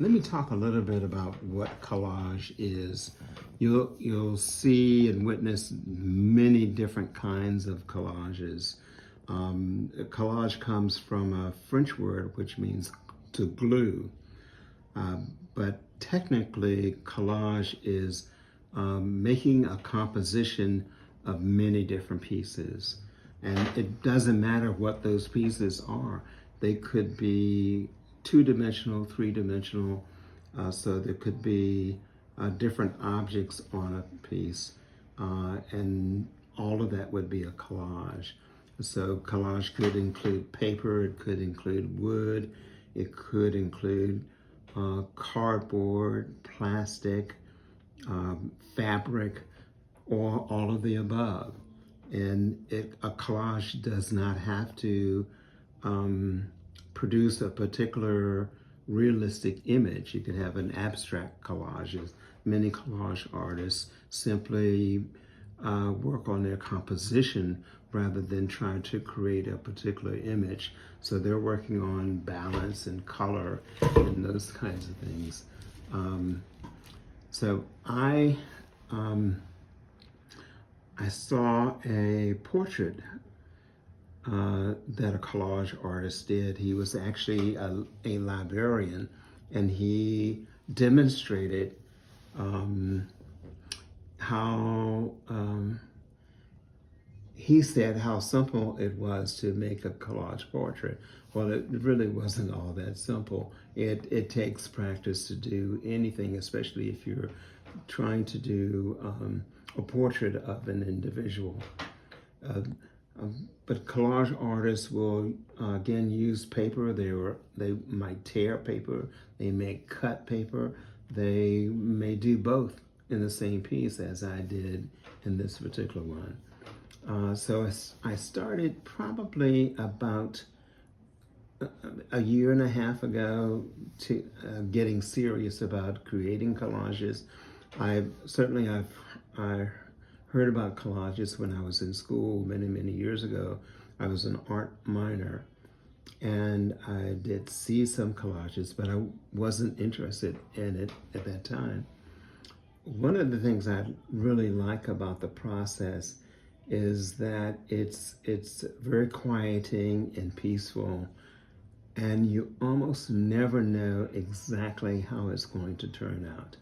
let me talk a little bit about what collage is. You'll see and witness many different kinds of collages. Collage comes from a French word which means to glue, but technically collage is making a composition of many different pieces. And it doesn't matter what those pieces are. They could be two-dimensional, three-dimensional, so there could be different objects on a piece, and all of that would be a collage. So collage could include paper, it could include wood, it could include cardboard, plastic, fabric, or all of the above. And a collage does not have to produce a particular realistic image. You could have an abstract collage. Many collage artists simply work on their composition rather than trying to create a particular image. So they're working on balance and color and those kinds of things. So I saw a portrait that a collage artist did. He was actually a librarian, and he demonstrated how he said how simple it was to make a collage portrait. Well, it really wasn't all that simple. It takes practice to do anything, especially if you're trying to do a portrait of an individual. But collage artists will again use paper. They might tear paper, they may cut paper, they may do both in the same piece, as I did in this particular one. So I started probably about a year and a half ago to getting serious about creating collages. I heard about collages when I was in school many years ago. I was an art minor, and I did see some collages, but I wasn't interested in it at that time. One of the things I really like about the process is that it's very quieting and peaceful, and you almost never know exactly how it's going to turn out,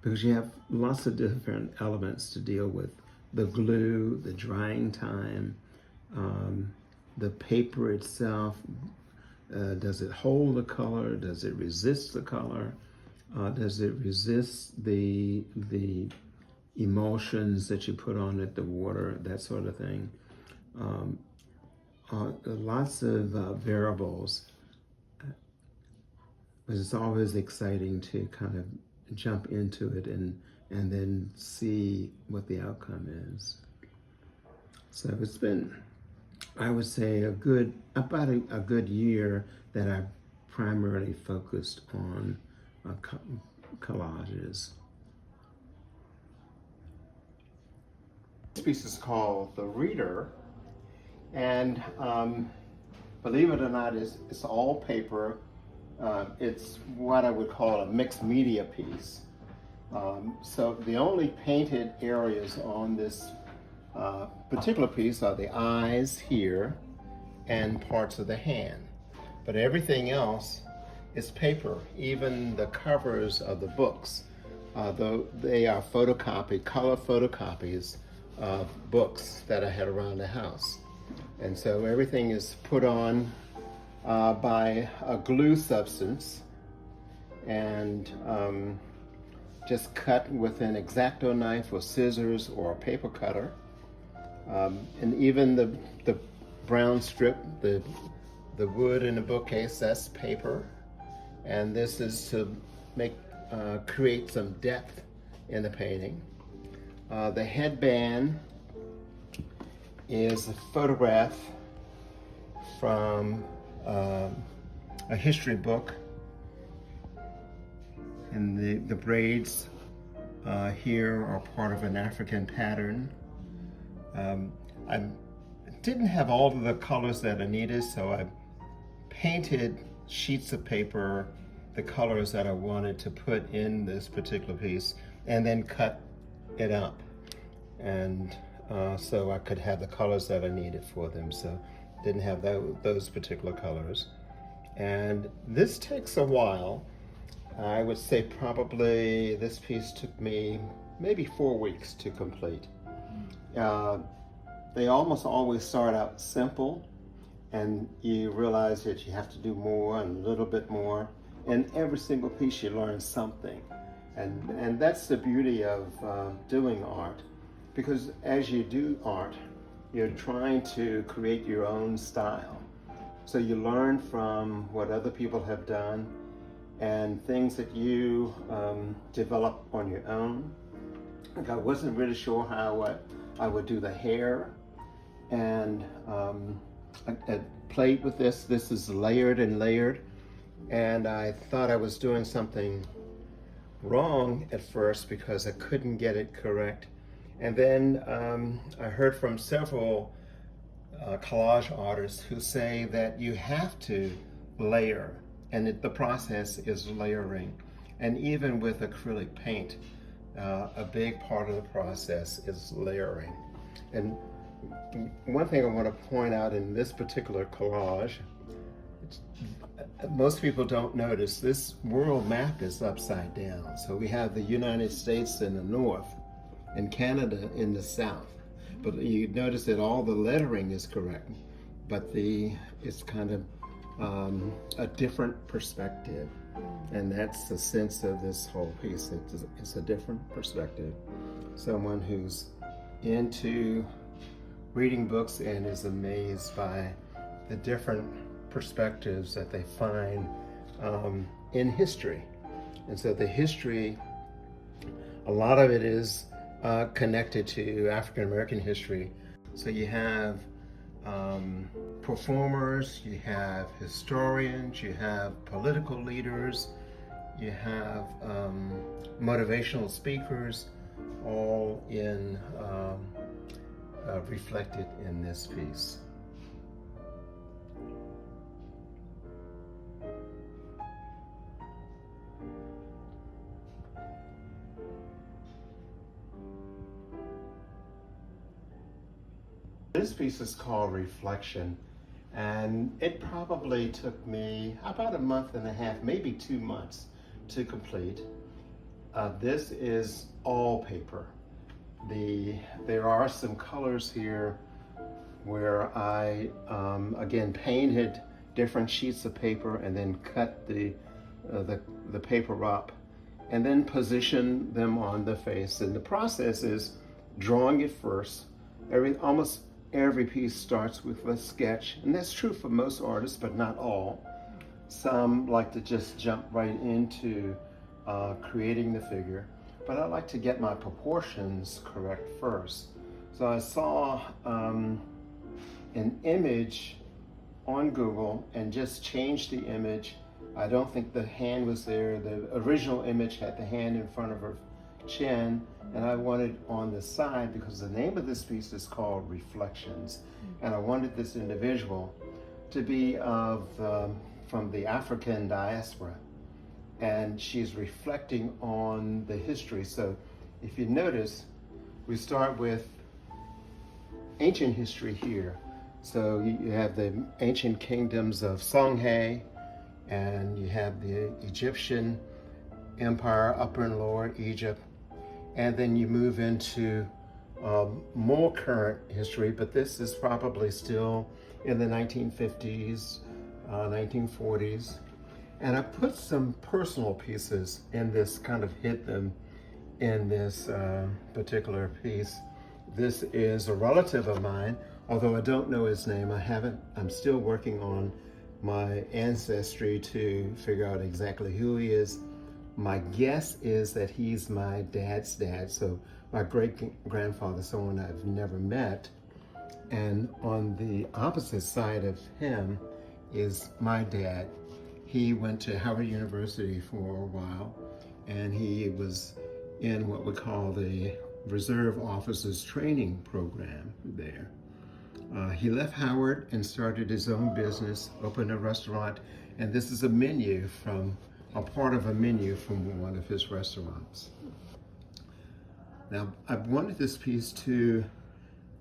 because you have lots of different elements to deal with. The glue, the drying time, the paper itself. Does it hold the color? Does it resist the color? Does it resist the emulsions that you put on it, the water, that sort of thing? Lots of variables. But it's always exciting to kind of jump into it and then see what the outcome is. So it's been, I would say, about a good year that I primarily focused on collages. This piece is called The Reader, and believe it or not, it's all paper. It's what I would call a mixed media piece. So the only painted areas on this particular piece are the eyes here and parts of the hand. But everything else is paper, even the covers of the books, though they are color photocopies of books that I had around the house. And so everything is put on by a glue substance and just cut with an X-Acto knife or scissors or a paper cutter. And even the brown strip, the wood in the bookcase, that's paper. And this is to create some depth in the painting. The headband is a photograph from a history book, and the braids here are part of an African pattern. I didn't have all of the colors that I needed, so I painted sheets of paper the colors that I wanted to put in this particular piece and then cut it up. And so I could have the colors that I needed for them. So didn't have those particular colors. And this takes a while. I would say probably this piece took me maybe 4 weeks to complete. They almost always start out simple, and you realize that you have to do more and a little bit more. In every single piece you learn something. And that's the beauty of doing art. Because as you do art, you're trying to create your own style. So you learn from what other people have done and things that you develop on your own. Like I wasn't really sure how I would do the hair, and I played with this. This is layered and layered, and I thought I was doing something wrong at first because I couldn't get it correct. And then I heard from several collage artists who say that you have to layer, and the process is layering. And even with acrylic paint, a big part of the process is layering. And one thing I want to point out in this particular collage, most people don't notice this world map is upside down. So we have the United States in the north and Canada in the south. But you notice that all the lettering is correct, but it's kind of a different perspective. And that's the sense of this whole piece. It's a different perspective. Someone who's into reading books and is amazed by the different perspectives that they find in history. And so the history, a lot of it is connected to African American history. So you have performers, you have historians, you have political leaders, you have motivational speakers, all reflected in this piece. This piece is called Reflection, and it probably took me about a month and a half, maybe 2 months to complete. This is all paper. There are some colors here where I, again, painted different sheets of paper and then cut the paper up and then position them on the face. And the process is drawing it first. Almost every piece starts with a sketch, and that's true for most artists, but not all. Some like to just jump right into creating the figure, but I like to get my proportions correct first. So I saw an image on Google and just changed the image. I don't think the hand was there. The original image had the hand in front of her chin, and I wanted on the side, because the name of this piece is called Reflections, and I wanted this individual to be from the African diaspora, and she's reflecting on the history. So if you notice, we start with ancient history here. So you have the ancient kingdoms of Songhai, and you have the Egyptian Empire, Upper and Lower Egypt, and then you move into more current history, but this is probably still in the 1950s, 1940s. And I put some personal pieces in this, kind of hid them in this particular piece. This is a relative of mine, although I don't know his name. I'm still working on my ancestry to figure out exactly who he is. My guess is that he's my dad's dad, so my great-grandfather, someone I've never met. And on the opposite side of him is my dad. He went to Howard University for a while, and he was in what we call the Reserve Officers Training Program there. He left Howard and started his own business, opened a restaurant, and this is a menu from a part of a menu from one of his restaurants. Now, I wanted this piece to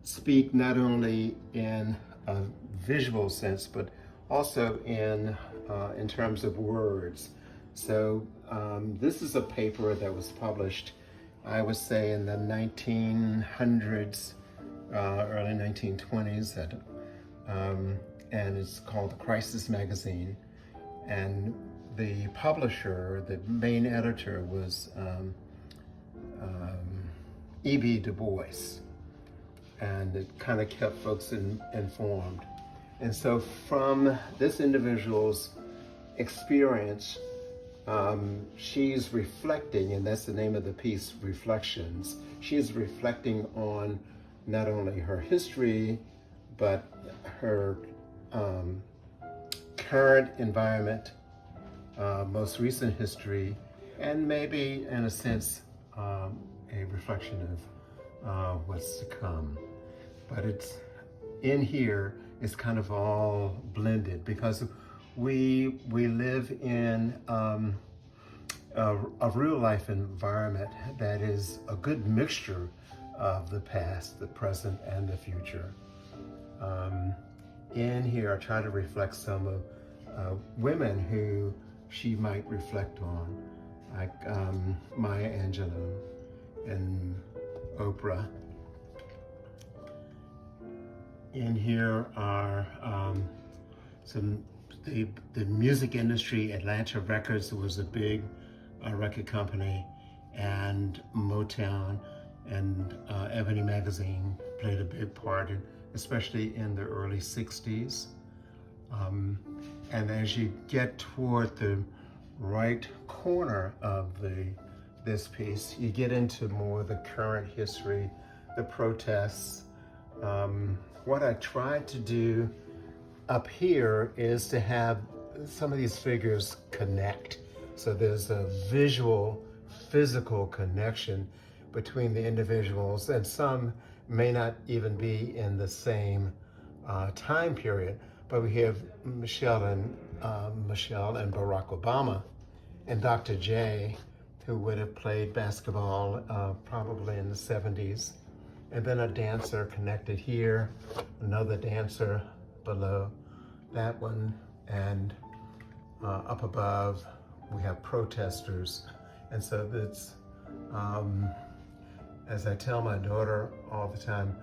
speak not only in a visual sense, but also in terms of words. So this is a paper that was published, I would say, in the 1900s, early 1920s, and it's called The Crisis Magazine. And the publisher, the main editor, was E.B. Du Bois, and it kind of kept folks informed. And so from this individual's experience, she's reflecting, and that's the name of the piece, Reflections. She's reflecting on not only her history, but her current environment, most recent history, and maybe, in a sense, a reflection of what's to come. But it's in here, it's kind of all blended because we live in a real life environment that is a good mixture of the past, the present, and the future. In here, I try to reflect some of women who she might reflect on, like Maya Angelou and Oprah. In here are the music industry. Atlanta Records was a big record company, and Motown and Ebony Magazine played a big part, especially in the early 60s. And as you get toward the right corner of this piece, you get into more the current history, the protests. What I tried to do up here is to have some of these figures connect. So there's a visual, physical connection between the individuals, and some may not even be in the same time period. But we have Michelle and Barack Obama, and Dr. J, who would have played basketball probably in the 70s. And then a dancer connected here, another dancer below that one, and up above we have protesters. And so it's, as I tell my daughter all the time,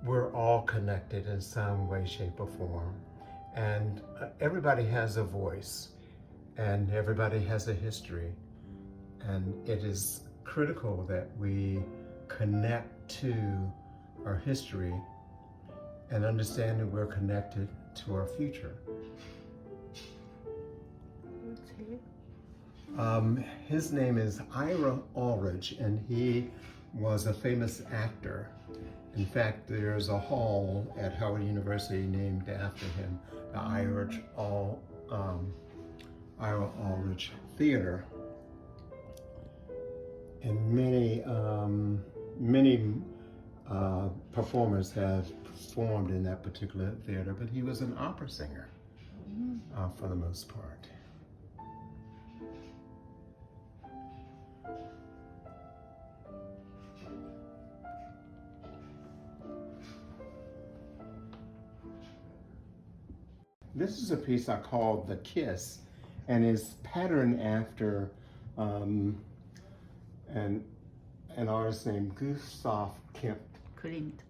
we're all connected in some way, shape, or form. And everybody has a voice, and everybody has a history. And it is critical that we connect to our history and understand that we're connected to our future. His name is Ira Ulrich, and he was a famous actor. In fact, there's a hall at Howard University named after him, the Ira Ulrich Theater. And many performers have performed in that particular theater, but he was an opera singer for the most part. This is a piece I call The Kiss, and is patterned after an artist named Gustav Klimt.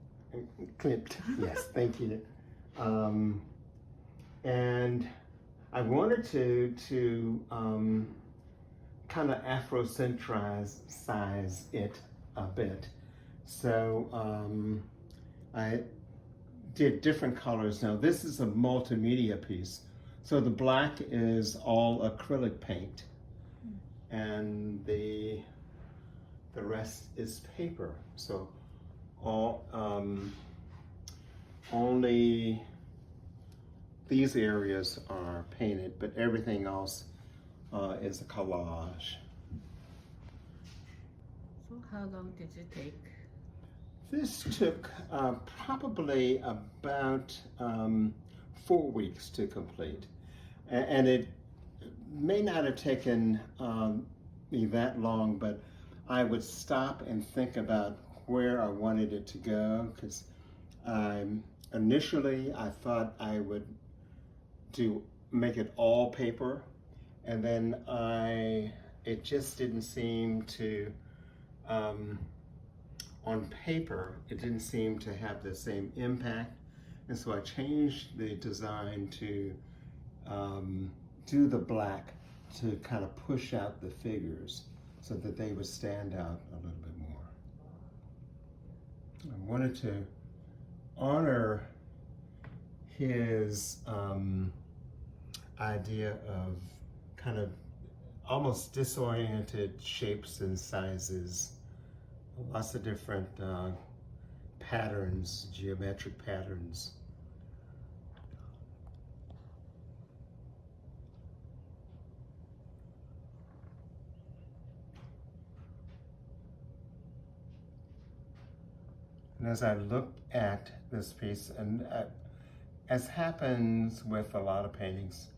Yes, thank you. And I wanted to kind of Afrocentrize it a bit. So I did different colors. Now this is a multimedia piece. So the black is all acrylic paint, and the rest is paper. So all only these areas are painted, but everything else is a collage. So how long did it take? This took probably about 4 weeks to complete, and may not have taken me that long, but I would stop and think about where I wanted it to go, because initially I thought I would make it all paper, and then it just didn't seem to, on paper, it didn't seem to have the same impact, and so I changed the design to do the black to kind of push out the figures so that they would stand out a little bit more. I wanted to honor his idea of kind of almost disoriented shapes and sizes, lots of different patterns, geometric patterns. And as I look at this piece, and as happens with a lot of paintings,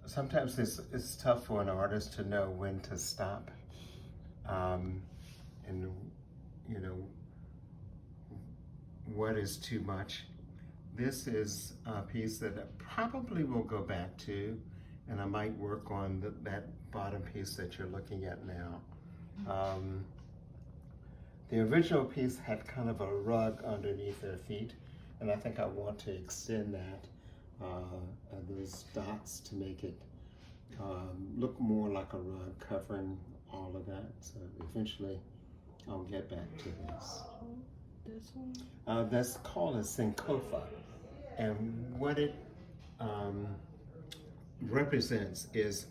sometimes it's tough for an artist to know when to stop, and you know what is too much. This is a piece that I probably will go back to, and I might work on that bottom piece that you're looking at now. The original piece had kind of a rug underneath their feet, and I think I want to extend that, those dots, to make it look more like a rug covering all of that. So eventually I'll get back to this. This one? That's called a Sankofa, and what it represents is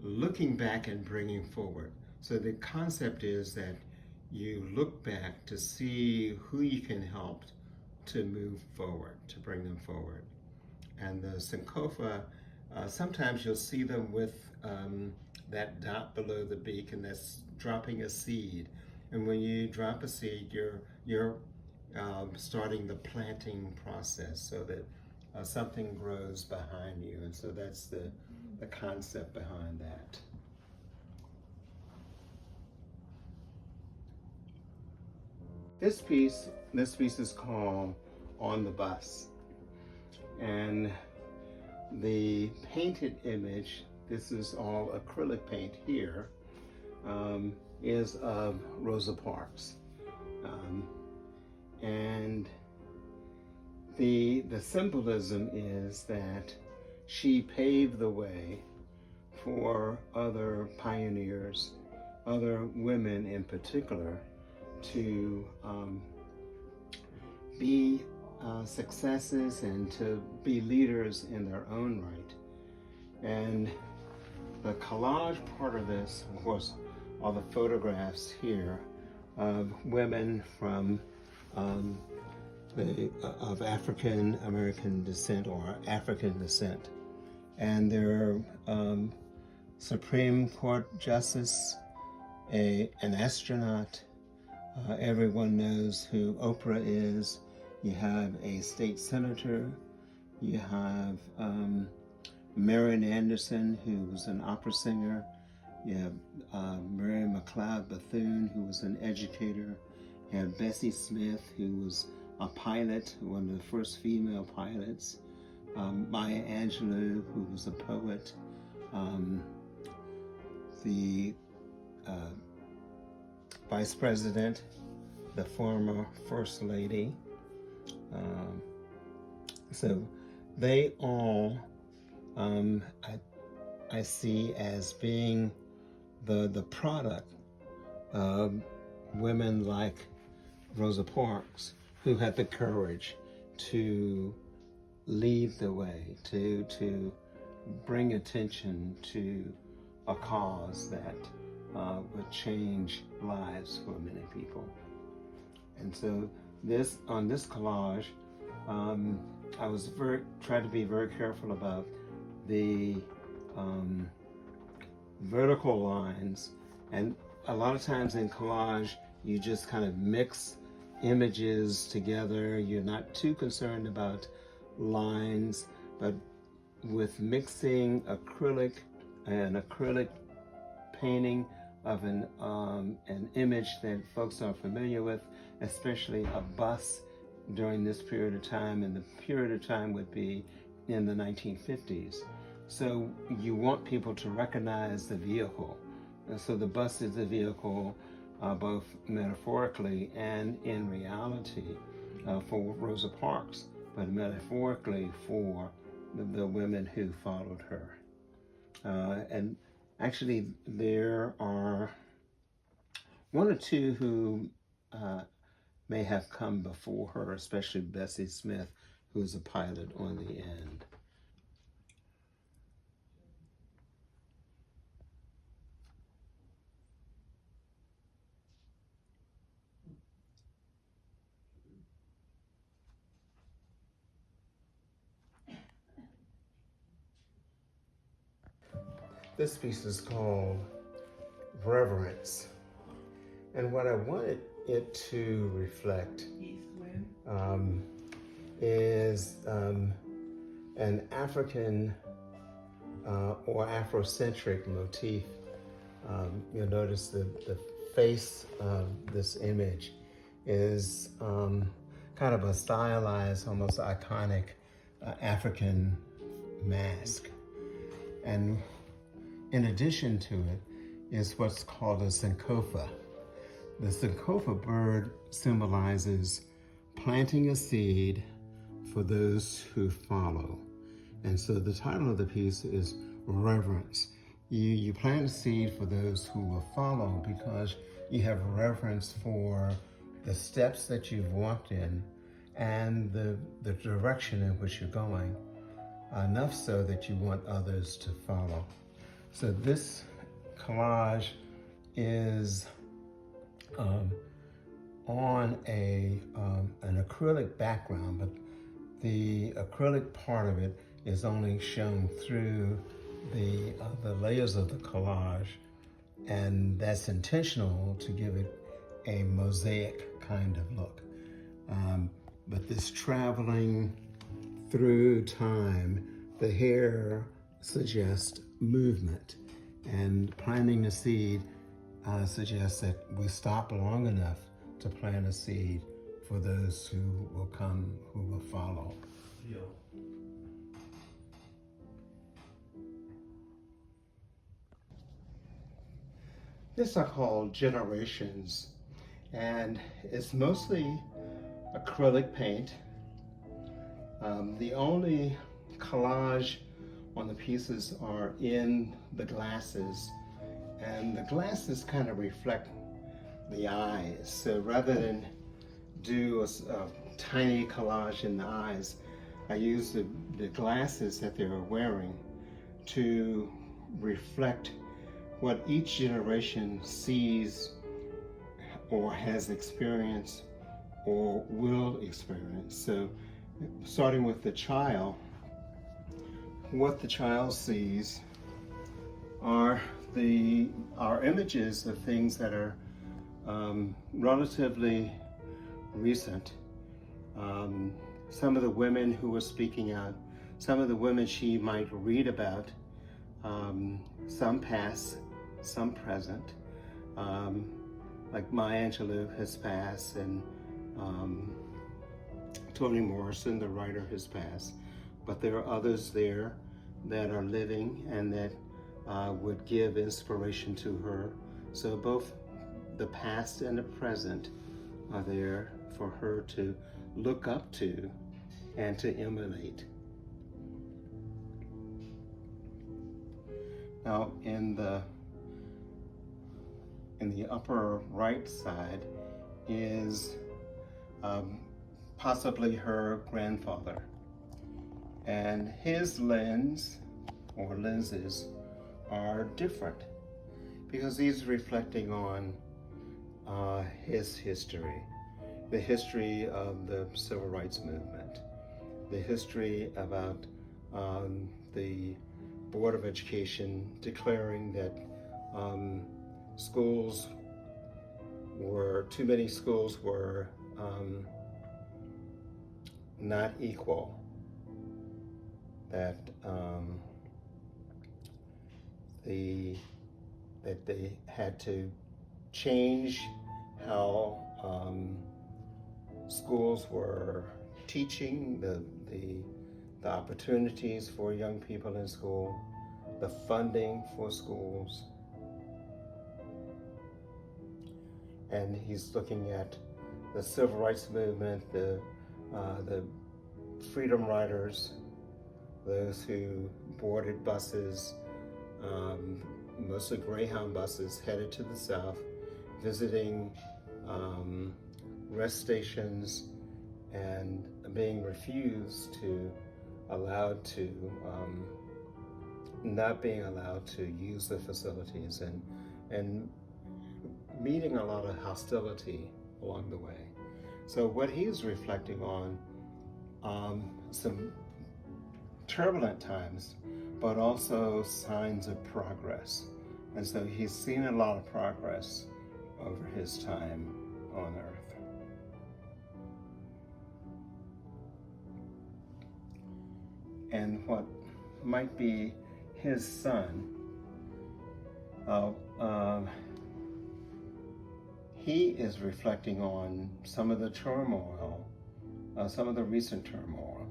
looking back and bringing forward. So the concept is that you look back to see who you can help to move forward, to bring them forward. And the Sankofa, sometimes you'll see them with that dot below the beak, and that's dropping a seed. And when you drop a seed, you're starting the planting process so that something grows behind you. And so that's the concept behind that. This piece is called On the Bus. And the painted image, this is all acrylic paint here, is of Rosa Parks. And the symbolism is that she paved the way for other pioneers, other women in particular, to be successes and to be leaders in their own right. And the collage part of this, of course, are the photographs here of women from of African American descent or African descent. And there are Supreme Court Justice, an astronaut. Everyone knows who Oprah is. You have a state senator. You have Marian Anderson, who was an opera singer. You have Mary McLeod Bethune, who was an educator. You have Bessie Smith, who was a pilot, one of the first female pilots. Maya Angelou, who was a poet. The Vice President, the former First Lady. So they all, I see as being the product of women like Rosa Parks, who had the courage to lead the way, to bring attention to a cause that would change lives for many people. And so on this collage, I was tried to be very careful about the vertical lines. And a lot of times in collage, you just kind of mix images together. You're not too concerned about lines, but with mixing acrylic an acrylic painting of an image that folks are familiar with, especially a bus during this period of time, and the period of time would be in the 1950s. So you want people to recognize the vehicle. And so the bus is the vehicle, both metaphorically and in reality, for Rosa Parks, but metaphorically for the women who followed her. And actually, there are one or two who may have come before her, especially Bessie Smith, who's a pilot on the end. This piece is called Reverence. And what I wanted it to reflect is an African or Afrocentric motif. You'll notice the face of this image is kind of a stylized, almost iconic African mask. And in addition to it is what's called a Sankofa. The Sankofa bird symbolizes planting a seed for those who follow. And so the title of the piece is Reverence. You plant a seed for those who will follow because you have reverence for the steps that you've walked in and the direction in which you're going, enough so that you want others to follow. So this collage is on an acrylic background, but the acrylic part of it is only shown through the layers of the collage, and that's intentional to give it a mosaic kind of look. But this traveling through time, the hair suggests movement, and planting the seed suggests that we stop long enough to plant a seed for those who will come, who will follow. Yeah. This are called Generations, and it's mostly acrylic paint. The only collage on the pieces are in the glasses, and the glasses kind of reflect the eyes. So rather than do a tiny collage in the eyes, I use the glasses that they're wearing to reflect what each generation sees or has experienced or will experience. So starting with the child, what the child sees are our images of things that are relatively recent. Some of the women who were speaking out, some of the women she might read about, some past, some present. Like Maya Angelou has passed, and Toni Morrison, the writer, has passed. But there are others there that are living and that would give inspiration to her. So both the past and the present are there for her to look up to and to emulate. Now in the upper right side is possibly her grandfather, and his lens or lenses are different because he's reflecting on his history, the history of the Civil Rights Movement, the history about the Board of Education declaring that too many schools were not equal, that that they had to change how schools were teaching, the opportunities for young people in school, the funding for schools. And he's looking at the civil rights movement, the freedom riders, those who boarded buses, mostly Greyhound buses, headed to the South, visiting rest stations and being refused to, not being allowed to use the facilities, and meeting a lot of hostility along the way. So what he's reflecting on, some turbulent times, but also signs of progress. And so he's seen a lot of progress over his time on earth. And what might be his son, he is reflecting on some of the turmoil, some of the recent turmoil.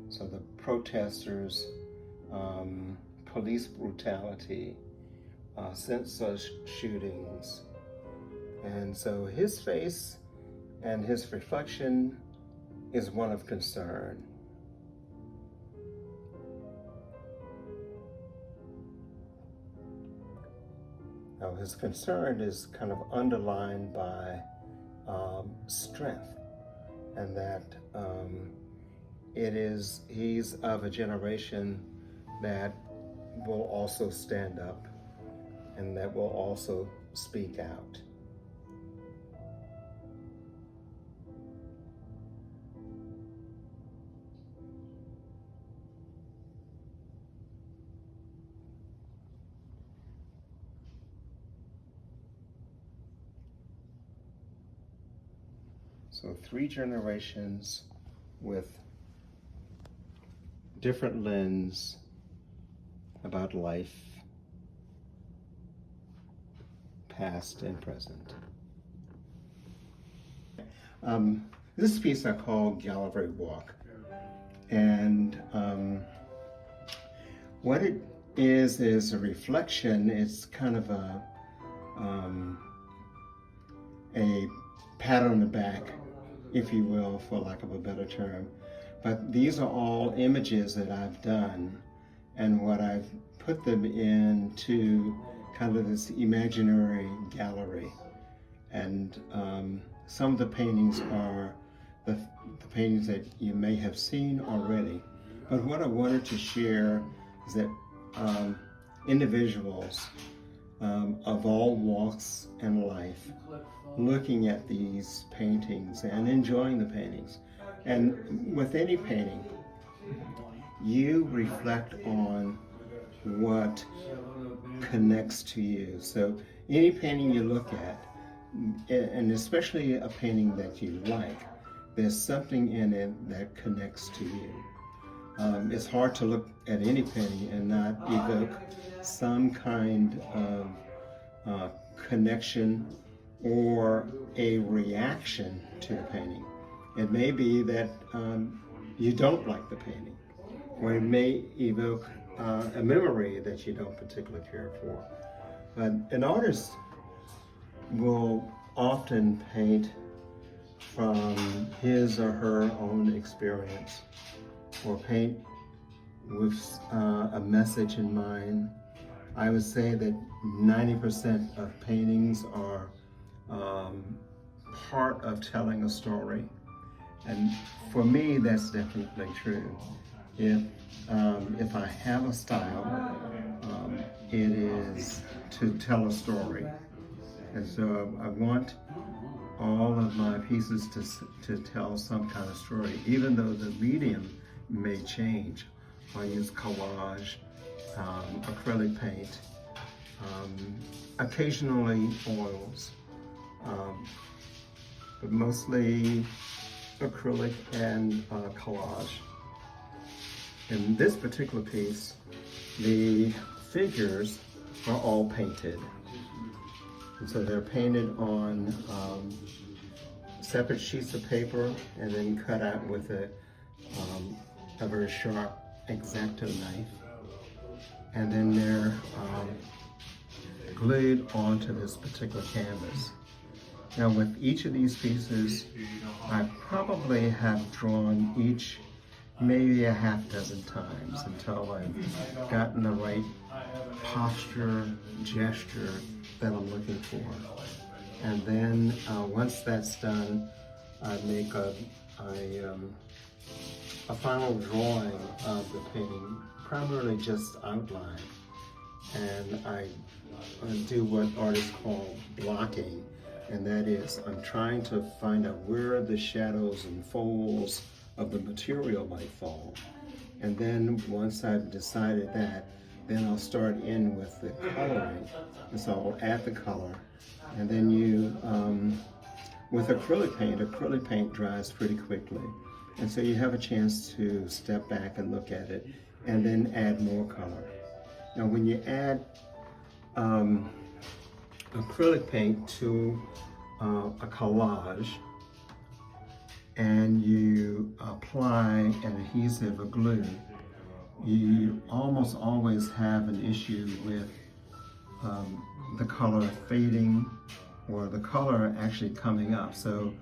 So the protesters, police brutality, senseless shootings. And so his face and his reflection is one of concern. Now his concern is kind of underlined by strength, and that he's of a generation that will also stand up and that will also speak out. So 3 generations with different lens about life, past and present. This piece I call Gallery Walk. And what it is a reflection. It's kind of a pat on the back, if you will, for lack of a better term. But these are all images that I've done, and what I've put them into kind of this imaginary gallery. And some of the paintings are the paintings that you may have seen already. But what I wanted to share is that individuals of all walks in life looking at these paintings and enjoying the paintings. And with any painting, you reflect on what connects to you. So any painting you look at, and especially a painting that you like, there's something in it that connects to you. It's hard to look at any painting and not evoke some kind of connection or a reaction to the painting. It may be that you don't like the painting, or it may evoke a memory that you don't particularly care for. But an artist will often paint from his or her own experience, or paint with a message in mind. I would say that 90% of paintings are part of telling a story. And for me, that's definitely true. If I have a style, it is to tell a story. And so I want all of my pieces to tell some kind of story, even though the medium may change. I use collage, acrylic paint, occasionally oils, but mostly acrylic and collage. In this particular piece, the figures are all painted. And so they're painted on separate sheets of paper and then cut out with a very sharp X-Acto knife. And then they're glued onto this particular canvas. Now with each of these pieces, I probably have drawn each maybe a half dozen times until I've gotten the right posture, gesture that I'm looking for. And then once that's done, I make a final drawing of the painting, primarily just outline. And I do what artists call blocking, and that is I'm trying to find out where the shadows and folds of the material might fall. And then once I've decided that, then I'll start in with the coloring. And so I'll add the color. And then with acrylic paint dries pretty quickly. And so you have a chance to step back and look at it and then add more color. Now when you add acrylic paint to a collage and you apply an adhesive or glue, you almost always have an issue with the color fading or the color actually coming up. So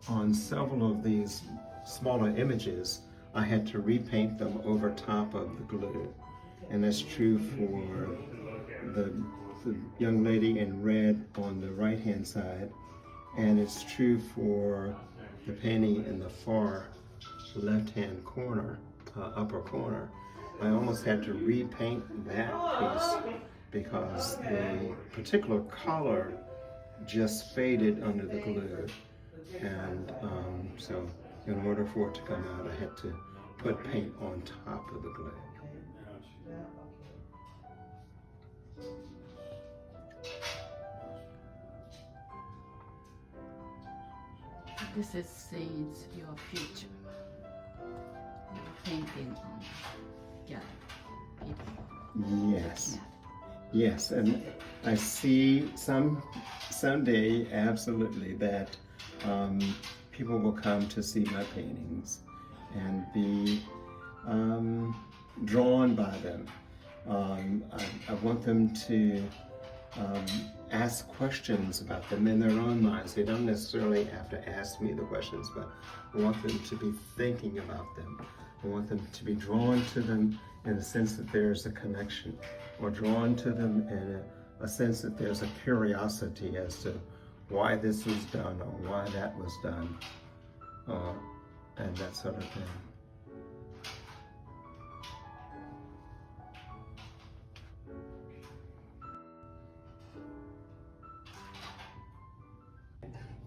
on several of these smaller images, I had to repaint them over top of the glue. And that's true for the young lady in red on the right-hand side, and it's true for the painting in the far left-hand corner, upper corner. I almost had to repaint that piece because the particular color just faded under the glue. And so in order for it to come out, I had to put paint on top of the glue. This is seeds your future. You're painting on people. Yes. Yes, and I see someday absolutely that people will come to see my paintings and be drawn by them. I want them to ask questions about them in their own minds. They don't necessarily have to ask me the questions, but I want them to be thinking about them. I want them to be drawn to them in the sense that there's a connection, or drawn to them in a sense that there's a curiosity as to why this was done or why that was done, and that sort of thing.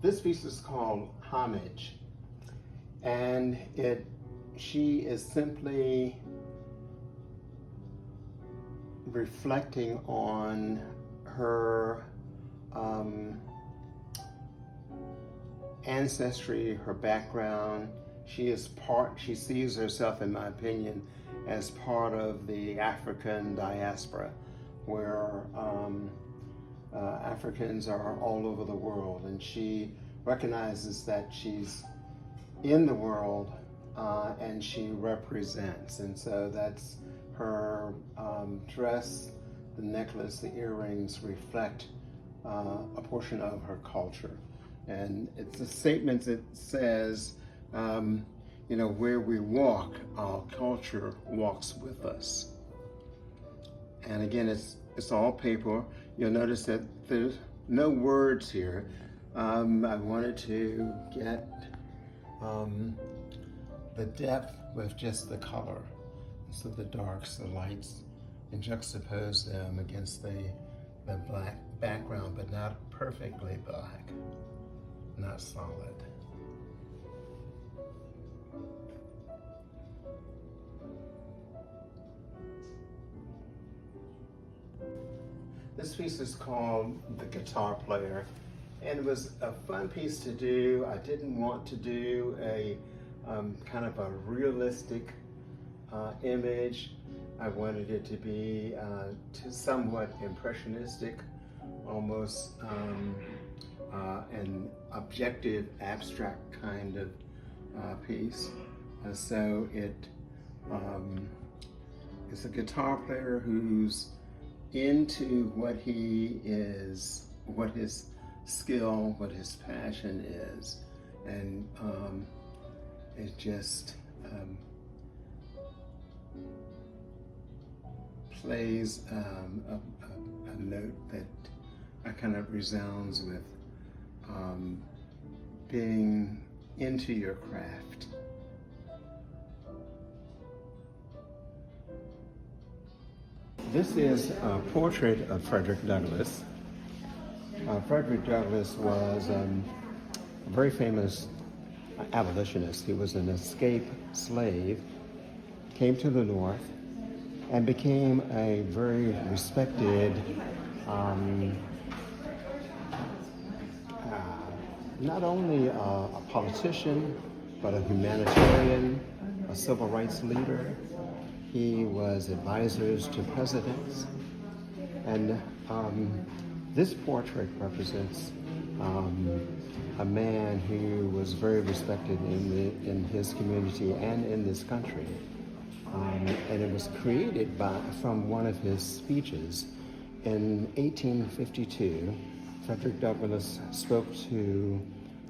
This piece is called Homage, and she is simply reflecting on her ancestry, her background. She sees herself, in my opinion, as part of the African diaspora, where Africans are all over the world, and she recognizes that she's in the world and she represents. And so that's her dress, the necklace, the earrings reflect a portion of her culture. And it's a statement that says, where we walk, our culture walks with us. And again, it's all paper. You'll notice that there's no words here. I wanted to get the depth with just the color. So the darks, the lights, and juxtapose them against the black background, but not perfectly black, not solid. This piece is called The Guitar Player, and it was a fun piece to do. I didn't want to do a kind of a realistic image. I wanted it to be somewhat impressionistic, almost an objective, abstract kind of piece. So it's a guitar player who's into what he is, what his skill, what his passion is, and it just plays a note that kind of resounds with being into your craft. This is a portrait of Frederick Douglass. Frederick Douglass was a very famous abolitionist. He was an escaped slave, came to the North, and became a very respected, not only a politician, but a humanitarian, a civil rights leader. He was advisors to presidents, and this portrait represents a man who was very respected in his community and in this country. And it was created from one of his speeches. In 1852, Frederick Douglass spoke to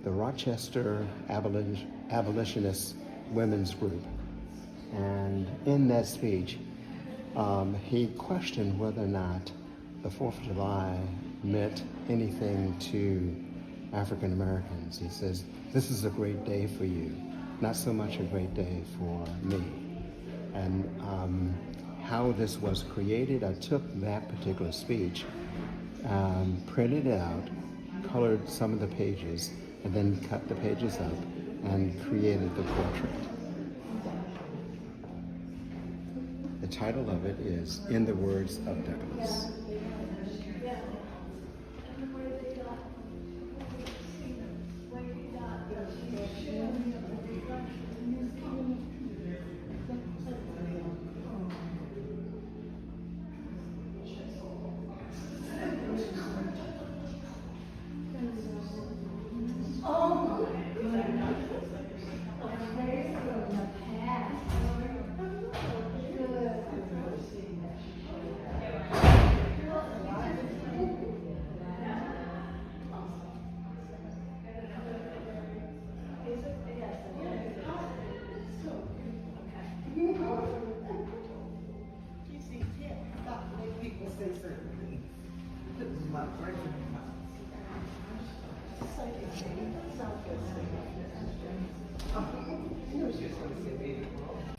the Rochester Abolitionist Women's Group. And in that speech, he questioned whether or not the 4th of July meant anything to African Americans. He says, "This is a great day for you, not so much a great day for me." And how this was created, I took that particular speech, printed it out, colored some of the pages, and then cut the pages up and created the portrait. The title of it is In the Words of Douglass.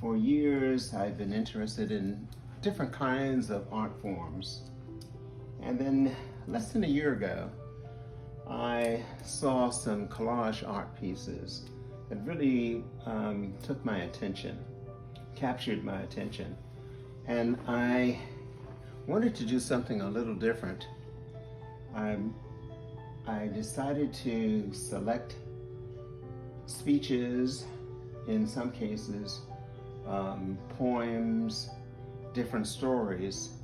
For years, I've been interested in different kinds of art forms. And then less than a year ago, I saw some collage art pieces that really took my attention, captured my attention. And I wanted to do something a little different. I decided to select speeches, in some cases, poems, different stories,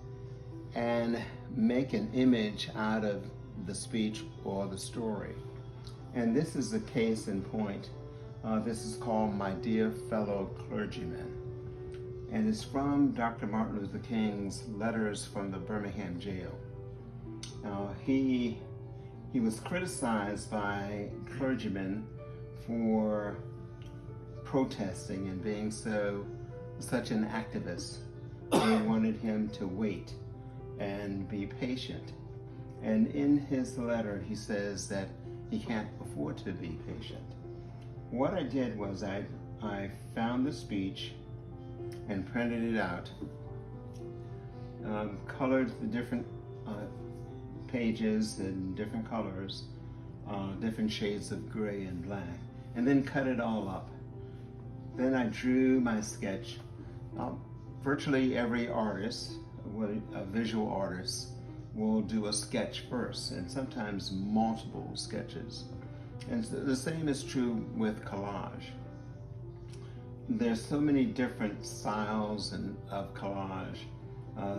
and make an image out of the speech or the story. And this is a case in point. This is called My Dear Fellow Clergymen. And it's from Dr. Martin Luther King's letters from the Birmingham jail. Now, he was criticized by clergymen for protesting and being such an activist. They wanted him to wait and be patient. And in his letter, he says that he can't afford to be patient. What I did was I found the speech and printed it out, colored the different pages in different colors, different shades of gray and black, and then cut it all up. Then I drew my sketch. Virtually every artist, a visual artist, will do a sketch first, and sometimes multiple sketches. And the same is true with collage. there's so many different styles of collage.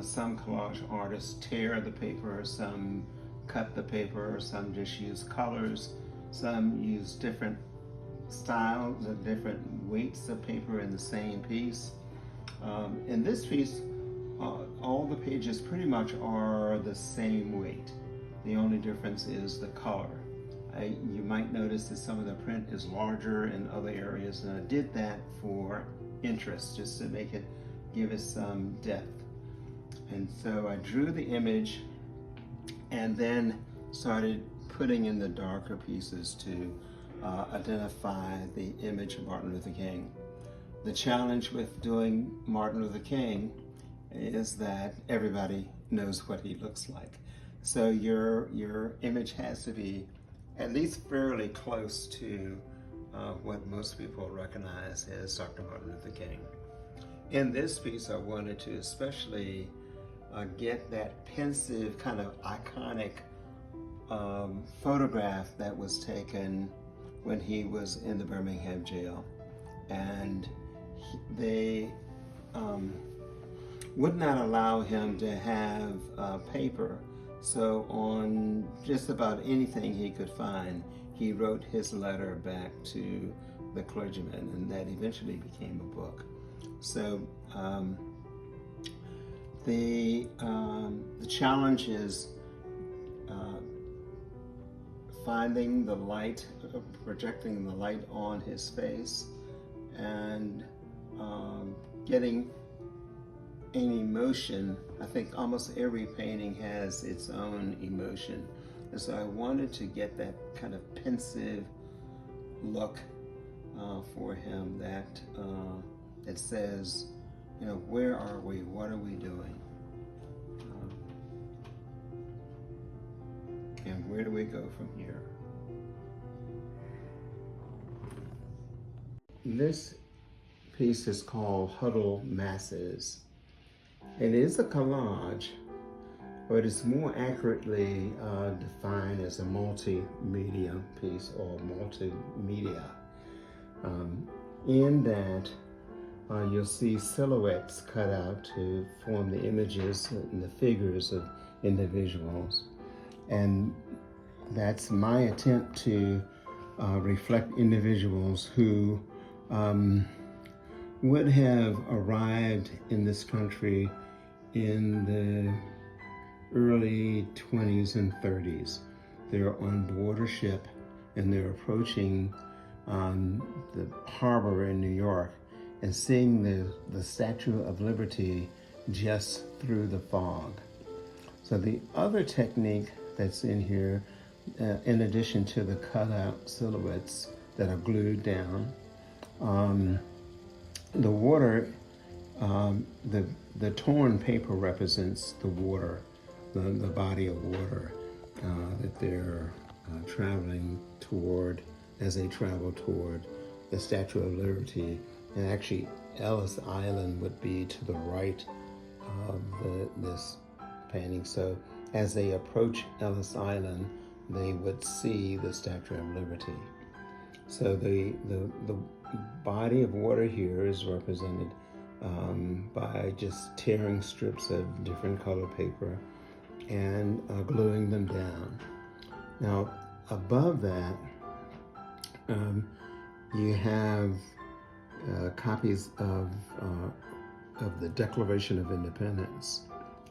Some collage artists tear the paper, some cut the paper, some just use colors, some use different styles and different weights of paper in the same piece. In this piece, all the pages pretty much are the same weight. The only difference is the color. You might notice that some of the print is larger in other areas, and I did that for interest, just to make it give it some depth. And so I drew the image and then started putting in the darker pieces to identify the image of Martin Luther King. The challenge with doing Martin Luther King is that everybody knows what he looks like. So your image has to be at least fairly close to what most people recognize as Dr. Martin Luther King. In this piece, I wanted to especially get that pensive, kind of iconic photograph that was taken when he was in the Birmingham jail. And they would not allow him to have paper. So on just about anything he could find, he wrote his letter back to the clergymen, and that eventually became a book. So the challenge is finding the light, projecting the light on his face, and getting an emotion. I think almost every painting has its own emotion. And so I wanted to get that kind of pensive look for him that says, you know, where are we? What are we doing? And where do we go from here? This piece is called Huddled Masses. It is a collage, but it's more accurately defined as a multimedia piece or multimedia. In that, you'll see silhouettes cut out to form the images and the figures of individuals. And that's my attempt to reflect individuals who would have arrived in this country in the early 20s and 30s. They're on board a ship and they're approaching the harbor in New York and seeing the Statue of Liberty just through the fog. So the other technique that's in here, in addition to the cutout silhouettes that are glued down, the water, the torn paper represents the water, the body of water that they're traveling toward as they travel toward the Statue of Liberty. And actually, Ellis Island would be to the right of this painting. So as they approach Ellis Island, they would see the Statue of Liberty. So the body of water here is represented by just tearing strips of different color paper and gluing them down. Now, above that, you have copies of the Declaration of Independence.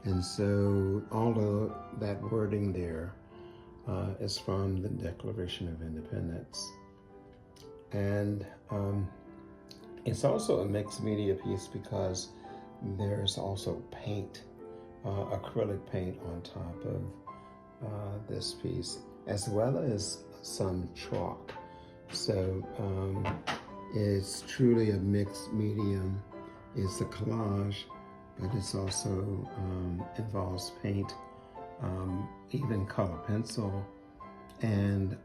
And so all of that wording there is from the Declaration of Independence. And it's also a mixed media piece because there's also paint, acrylic paint on top of this piece, as well as some chalk. So it's truly a mixed medium. It's a collage, but it's also involves paint, even color pencil, and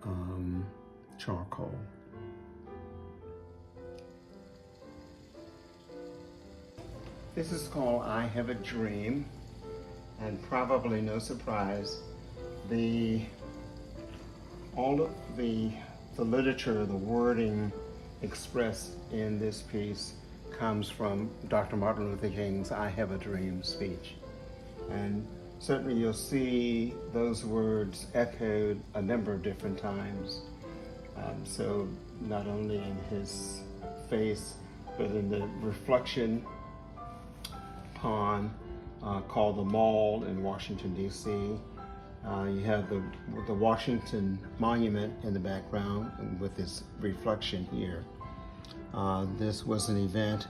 charcoal. This is called I Have a Dream, and probably no surprise, all of the literature, the wording expressed in this piece comes from Dr. Martin Luther King's I Have a Dream speech. And certainly you'll see those words echoed a number of different times. So not only in his face, but in the reflection pond called the Mall in Washington, D.C. You have the Washington Monument in the background with its reflection here. This was an event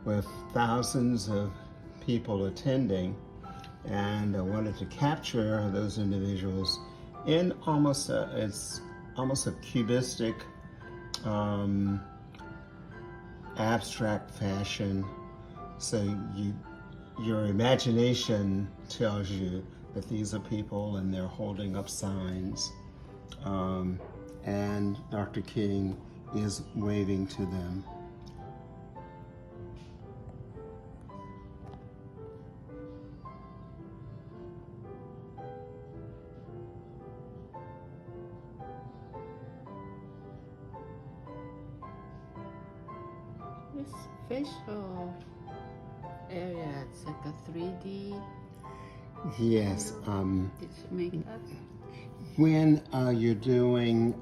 with thousands of people attending, and I wanted to capture those individuals in it's almost a cubistic, abstract fashion. So your imagination tells you that these are people and they're holding up signs, and Dr. King is waving to them. This facial area, it's like a 3D. Yes. Did you make that? When you're doing,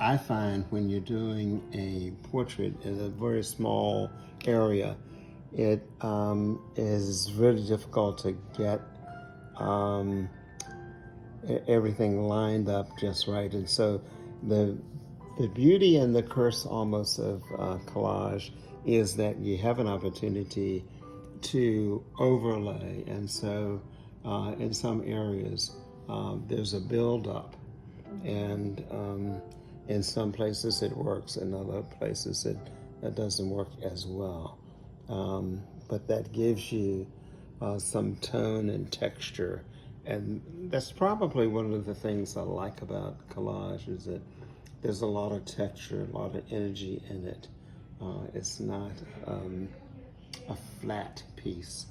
I find when you're doing a portrait in a very small area, it is really difficult to get everything lined up just right. And so the beauty and the curse almost of collage is that you have an opportunity to overlay. And so in some areas, there's a build-up, and in some places it works, in other places it doesn't work as well. But that gives you some tone and texture, and that's probably one of the things I like about collage, is that there's a lot of texture, a lot of energy in it. It's not a flat piece.